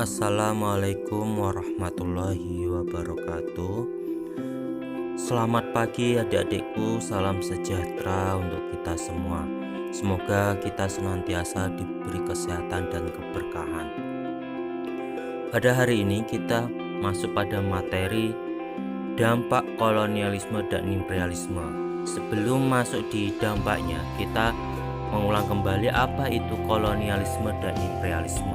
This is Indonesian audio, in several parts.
Assalamualaikum warahmatullahi wabarakatuh. Selamat pagi adik-adikku, salam sejahtera untuk kita semua. Semoga kita senantiasa diberi kesehatan dan keberkahan. Pada hari ini kita masuk pada materi dampak kolonialisme dan imperialisme. Sebelum masuk di dampaknya, kita mengulang kembali apa itu kolonialisme dan imperialisme.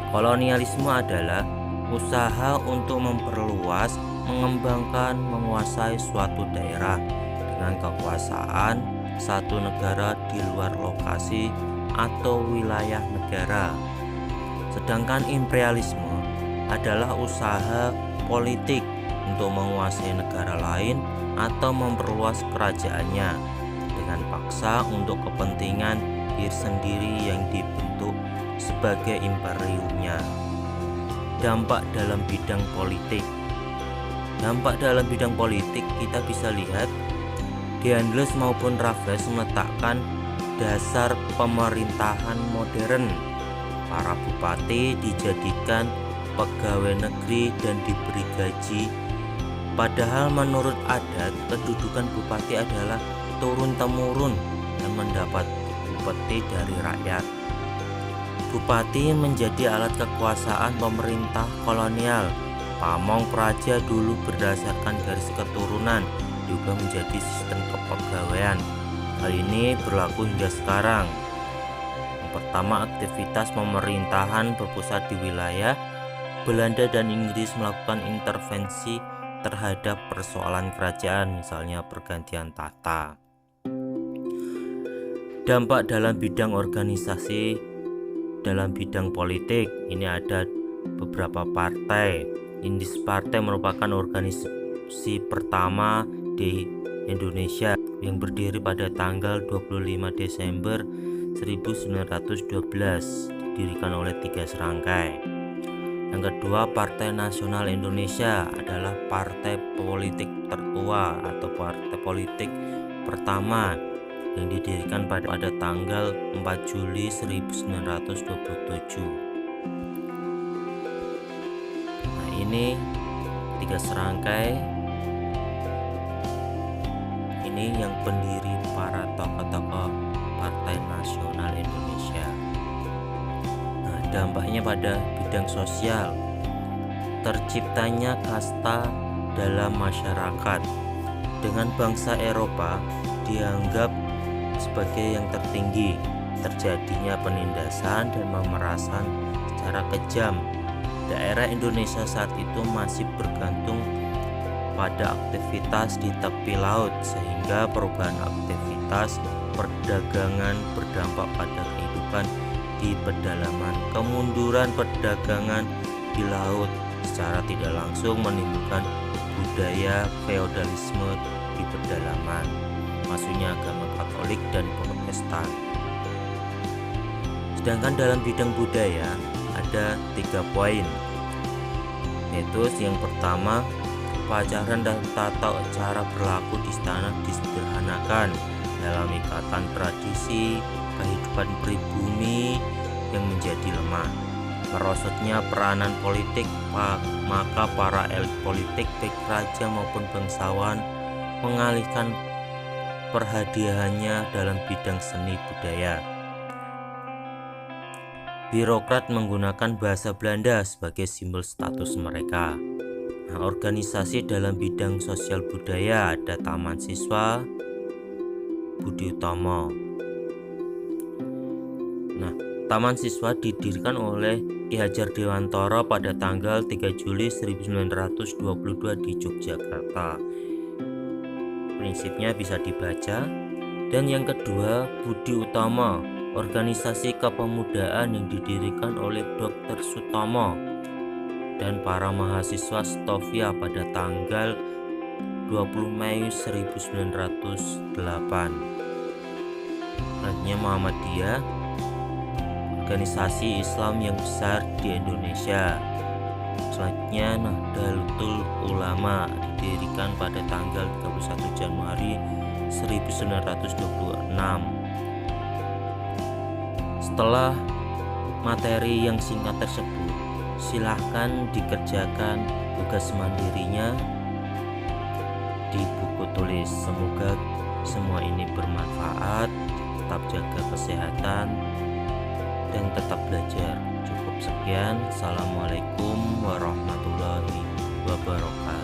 Kolonialisme adalah usaha untuk memperluas, mengembangkan, menguasai suatu daerah dengan kekuasaan satu negara di luar lokasi atau wilayah negara. Sedangkan imperialisme adalah usaha politik untuk menguasai negara lain atau memperluas kerajaannya dengan paksa untuk kepentingan diri sendiri yang dibentuk sebagai imperiumnya. Dampak dalam bidang politik. Dampak dalam bidang politik kita bisa lihat Dianles maupun Raffles meletakkan dasar pemerintahan modern. Para bupati dijadikan pegawai negeri dan diberi gaji. Padahal menurut adat kedudukan bupati adalah turun-temurun dan mendapat upeti dari rakyat. Bupati menjadi alat kekuasaan pemerintah kolonial. Pamong praja dulu berdasarkan garis keturunan juga menjadi sistem kepegawaian. Hal ini berlaku hingga sekarang. Yang pertama, aktivitas pemerintahan berpusat di wilayah. Belanda dan Inggris melakukan intervensi terhadap persoalan kerajaan, misalnya pergantian tahta. Dampak dalam bidang organisasi. Dalam bidang politik, ini ada beberapa partai. Indis Partai merupakan organisasi pertama di Indonesia yang berdiri pada tanggal 25 Desember 1912, didirikan oleh 3 serangkai. Yang kedua, Partai Nasional Indonesia adalah partai politik tertua atau partai politik pertama yang didirikan pada tanggal 4 Juli 1927. Nah, ini 3 serangkai. Ini yang pendiri para tokoh-tokoh Partai Nasional Indonesia. Nah, dampaknya pada bidang sosial. Terciptanya kasta dalam masyarakat. Dengan bangsa Eropa dianggap sebagai yang tertinggi, terjadinya penindasan dan pemerasan secara kejam. Daerah Indonesia saat itu masih bergantung pada aktivitas di tepi laut, sehingga perubahan aktivitas perdagangan berdampak pada kehidupan di pedalaman. Kemunduran perdagangan di laut secara tidak langsung menimbulkan budaya feodalisme di pedalaman, masuknya agama Katolik dan Protestan. Sedangkan dalam bidang budaya ada 3 poin, yaitu yang pertama, upacara dan tata cara berlaku di istana disederhanakan dalam ikatan tradisi kehidupan pribumi yang menjadi lemah. Merosotnya peranan politik, maka para elit politik baik raja maupun bangsawan mengalihkan perhadiahannya dalam bidang seni budaya. Birokrat menggunakan bahasa Belanda sebagai simbol status mereka. Nah, organisasi dalam bidang sosial budaya ada Taman Siswa Budi Utomo. Nah, Taman Siswa didirikan oleh Ki Hajar Dewantara pada tanggal 3 Juli 1922 di Yogyakarta. Prinsipnya bisa dibaca. Dan yang kedua, Budi Utomo, organisasi kepemudaan yang didirikan oleh Dr. Sutomo dan para mahasiswa Stovia pada tanggal 20 Mei 1908. Selanjutnya Muhammadiyah, organisasi Islam yang besar di Indonesia. Selanjutnya Nahdlatul Ulama, didirikan pada tanggal 31 Januari 1926. Setelah materi yang singkat tersebut, silahkan dikerjakan tugas mandirinya di buku tulis. Semoga semua ini bermanfaat. Tetap jaga kesehatan dan tetap belajar. Cukup sekian. Assalamualaikum warahmatullahi wabarakatuh.